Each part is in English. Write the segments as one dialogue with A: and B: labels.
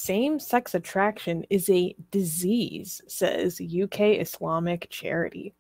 A: Same-sex attraction is a disease, says UK Islamic charity.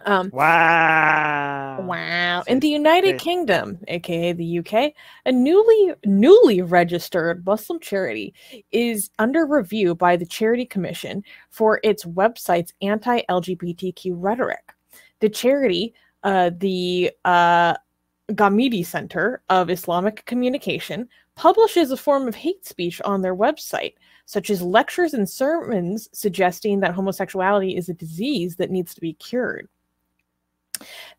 B: Wow.
A: In the United Kingdom, aka the UK, a newly registered Muslim charity is under review by the Charity Commission for its website's anti-LGBTQ rhetoric. The charity, the Ghamidi Center of Islamic Communication, publishes a form of hate speech on their website, such as lectures and sermons suggesting that homosexuality is a disease that needs to be cured.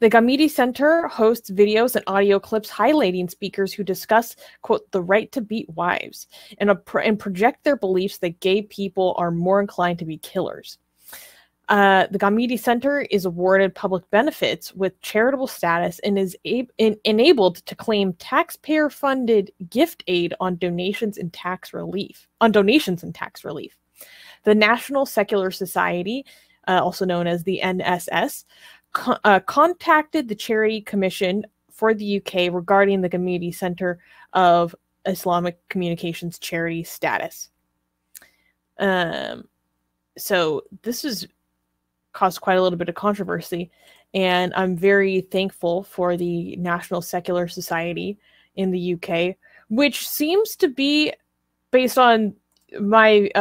A: The Ghamidi Center hosts videos and audio clips highlighting speakers who discuss, quote, the right to beat wives and project their beliefs that gay people are more inclined to be killers. The Ghamidi Center is awarded public benefits with charitable status and is enabled to claim taxpayer-funded gift aid on donations and tax relief. The National Secular Society, also known as the NSS, contacted the Charity Commission for the UK regarding the Ghamidi Center of Islamic Communications charity status. So this has caused quite a little bit of controversy, and I'm very thankful for the National Secular Society in the UK, which seems to be, based on my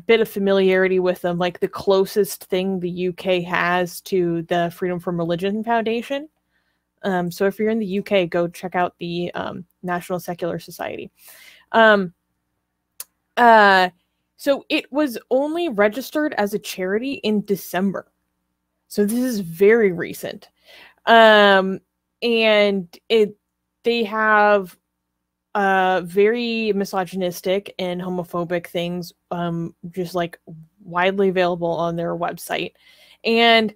A: bit of familiarity with them, like the closest thing the UK has to the Freedom from Religion Foundation. So if you're in the UK, go check out the National Secular Society. So it was only registered as a charity in December. So this is very recent. And they have very misogynistic and homophobic things just like widely available on their website. And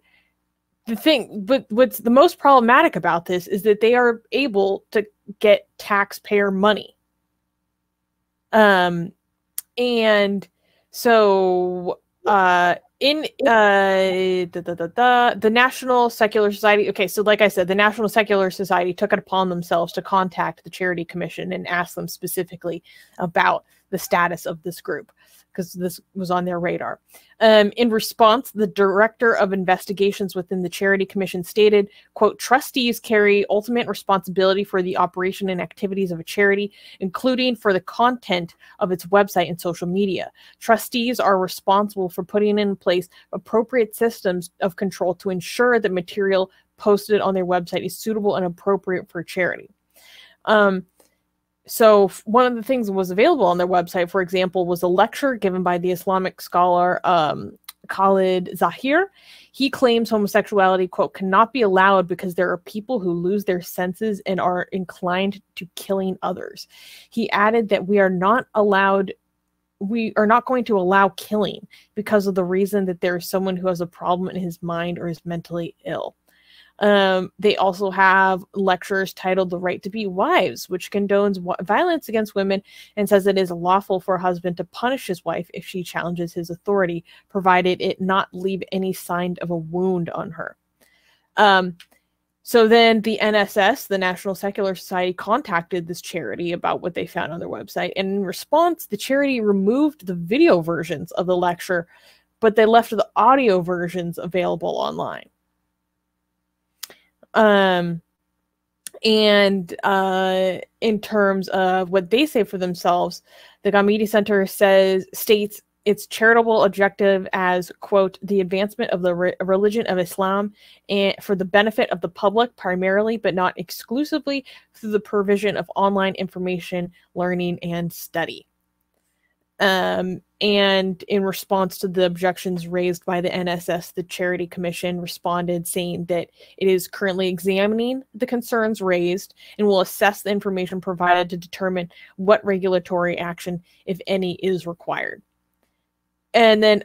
A: the thing, but what's the most problematic about this is that they are able to get taxpayer money. And so the National Secular Society, okay, so like I said, the National Secular Society took it upon themselves to contact the Charity Commission and ask them specifically about the status of this group, because this was on their radar. In response, the Director of Investigations within the Charity Commission stated, quote, trustees carry ultimate responsibility for the operation and activities of a charity, including for the content of its website and social media. Trustees are responsible for putting in place appropriate systems of control to ensure that material posted on their website is suitable and appropriate for charity. So one of the things that was available on their website, for example, was a lecture given by the Islamic scholar Khalid Zahir. He claims homosexuality, quote, cannot be allowed because there are people who lose their senses and are inclined to killing others. He added that we are not going to allow killing because of the reason that there is someone who has a problem in his mind or is mentally ill. They also have lectures titled The Right to Beat Wives, which condones violence against women and says it is lawful for a husband to punish his wife if she challenges his authority, provided it not leave any sign of a wound on her. So then the NSS, the National Secular Society, contacted this charity about what they found on their website. And in response, the charity removed the video versions of the lecture, but they left the audio versions available online. In terms of what they say for themselves, the Ghamidi Center states its charitable objective as, quote, the advancement of the religion of Islam and for the benefit of the public primarily, but not exclusively, through the provision of online information, learning, and study. And in response to the objections raised by the NSS, the Charity Commission responded saying that it is currently examining the concerns raised and will assess the information provided to determine what regulatory action, if any, is required. And then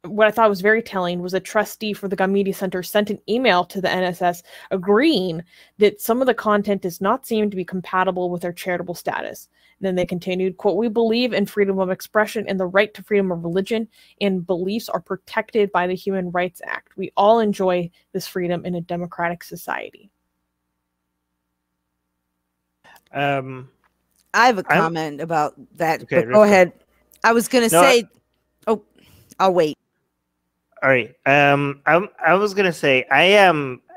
A: what I thought was very telling was a trustee for the Ghamidi Center sent an email to the NSS agreeing that some of the content does not seem to be compatible with their charitable status. And then they continued, quote, we believe in freedom of expression and the right to freedom of religion and beliefs are protected by the Human Rights Act. We all enjoy this freedom in a democratic society.
C: I have a comment about that.
D: Okay,
C: but go ahead. I was going to say, I'll wait.
D: All right. I was gonna say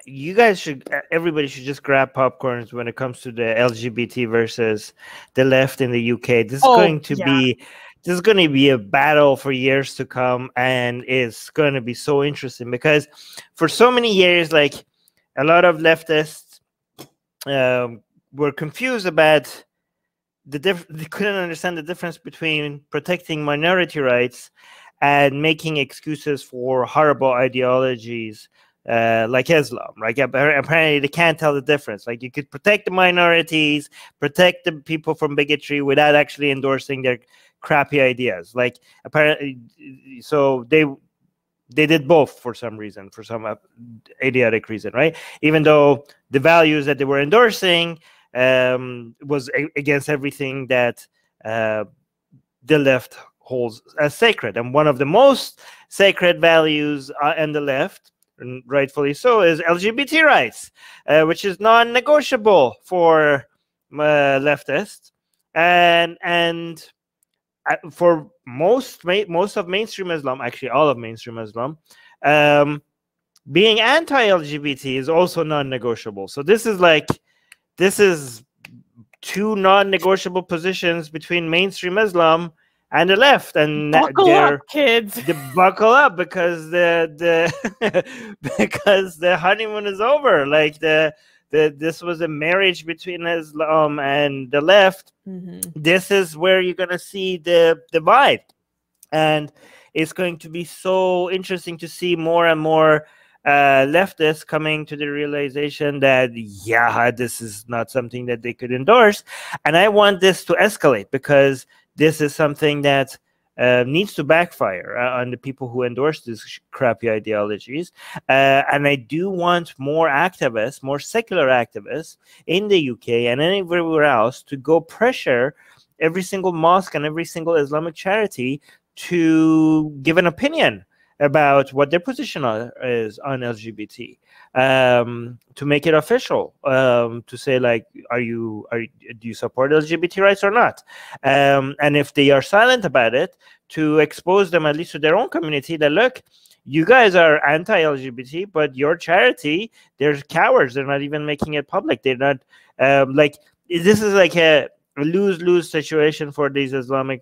D: you guys should, everybody should just grab popcorns when it comes to the LGBT versus the left in the UK. This is going to be a battle for years to come, and it's going to be so interesting because for so many years, like a lot of leftists were confused about they couldn't understand the difference between protecting minority rights and making excuses for horrible ideologies like Islam. Like apparently they can't tell the difference. Like you could protect the minorities, protect the people from bigotry without actually endorsing their crappy ideas. Like apparently, so they did both for some reason, for some idiotic reason, right? Even though the values that they were endorsing was against everything that the left holds as sacred. And one of the most sacred values on the left, and rightfully so, is LGBT rights, which is non-negotiable for leftists, and for most of mainstream Islam, actually all of mainstream Islam, being anti-LGBT is also non-negotiable. So this is two non-negotiable positions between mainstream Islam and the left, and
A: buckle up, kids.
D: They buckle up because because the honeymoon is over. Like this was a marriage between Islam and the left. This is where you're gonna see the divide, and it's going to be so interesting to see more and more leftists coming to the realization that this is not something that they could endorse. And I want this to escalate because this is something that needs to backfire on the people who endorse these crappy ideologies. And I do want more activists, more secular activists in the UK and anywhere else to go pressure every single mosque and every single Islamic charity to give an opinion about what their position is on LGBT, to make it official, to say like, do you support LGBT rights or not? And if they are silent about it, to expose them at least to their own community that, look, you guys are anti-LGBT, but your charity, they're cowards. They're not even making it public. They're not this is like a lose-lose situation for these Islamic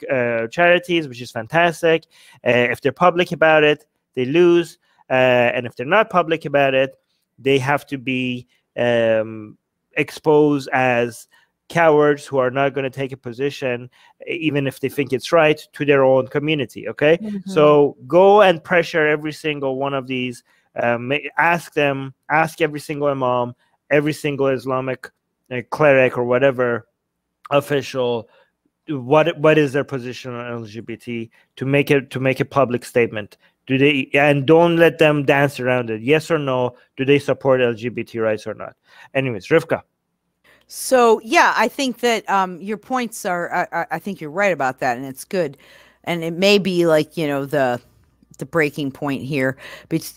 D: charities, which is fantastic. If they're public about it, they lose, and if they're not public about it, they have to be exposed as cowards who are not going to take a position, even if they think it's right, to their own community. Okay, so go and pressure every single one of these. Ask every single imam, every single Islamic cleric or whatever official, what is their position on LGBT, to make a public statement. Do they, and don't let them dance around it. Yes or no, do they support LGBT rights or not? Anyways, Rivka.
C: So yeah, I think that your points are, I think you're right about that, and it's good. And it may be like, you know, the breaking point here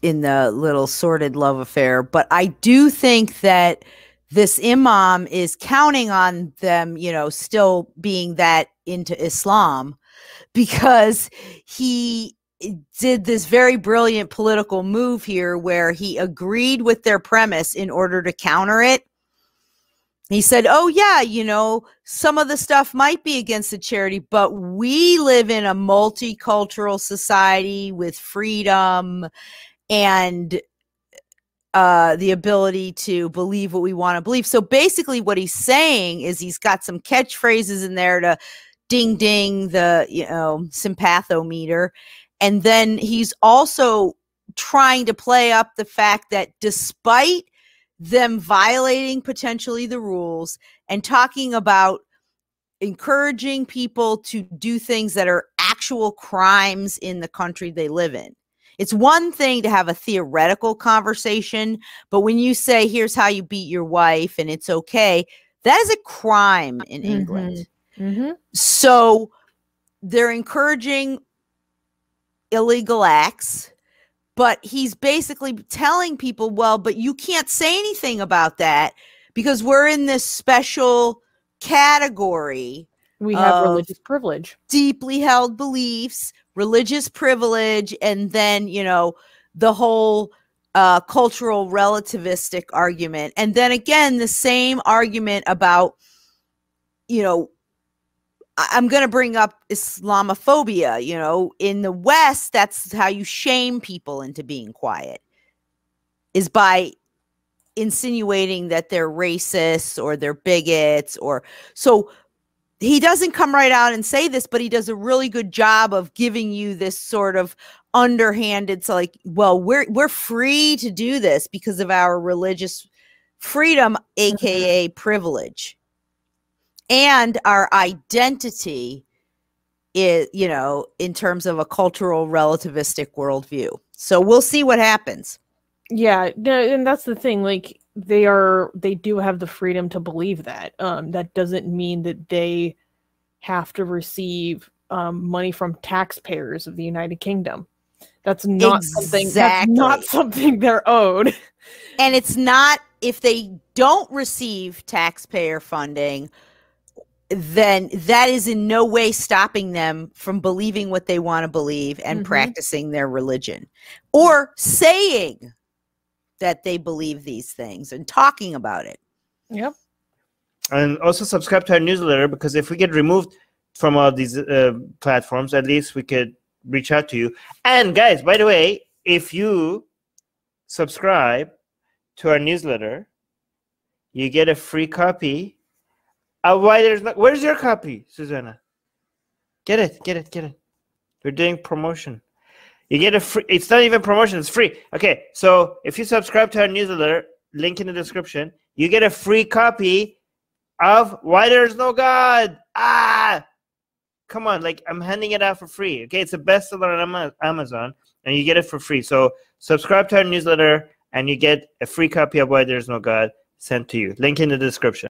C: in the little sordid love affair, but I do think that this imam is counting on them, you know, still being that into Islam, because he did this very brilliant political move here where he agreed with their premise in order to counter it. He said, oh yeah, you know, some of the stuff might be against the charity, but we live in a multicultural society with freedom and the ability to believe what we want to believe. So basically what he's saying is he's got some catchphrases in there to ding ding the, you know, sympathometer. And then he's also trying to play up the fact that despite them violating potentially the rules and talking about encouraging people to do things that are actual crimes in the country they live in. It's one thing to have a theoretical conversation, but when you say, here's how you beat your wife and it's okay, that is a crime in England. So they're encouraging illegal acts, but he's basically telling people, well, but you can't say anything about that because we're in this special category
A: We have religious privilege.
C: Deeply held beliefs, religious privilege, and then, you know, the whole cultural relativistic argument. And then again, the same argument about, you know, I'm going to bring up Islamophobia. You know, in the West, that's how you shame people into being quiet, is by insinuating that they're racist or they're bigots. Or so he doesn't come right out and say this, but he does a really good job of giving you this sort of underhanded, so like, well, we're free to do this because of our religious freedom, aka privilege, and our identity is, you know, in terms of a cultural relativistic worldview. So we'll see what happens.
A: Yeah, and that's the thing. Like, they do have the freedom to believe that. That doesn't mean that they have to receive money from taxpayers of the United Kingdom. That's not something. That's not something they're owed.
C: And it's not, if they don't receive taxpayer funding, then that is in no way stopping them from believing what they want to believe and practicing their religion, or saying that they believe these things and talking about it.
A: Yep.
D: And also subscribe to our newsletter, because if we get removed from all these platforms, at least we could reach out to you. And guys, by the way, if you subscribe to our newsletter, you get a free copy of Why There's No... Where's your copy, Susanna? Get it. We're doing promotion. You get a free... It's not even promotion, it's free. Okay, so if you subscribe to our newsletter, link in the description, you get a free copy of Why There's No God. Come on, like, I'm handing it out for free. Okay, it's a bestseller on Amazon, and you get it for free. So subscribe to our newsletter, and you get a free copy of Why There's No God sent to you. Link in the description.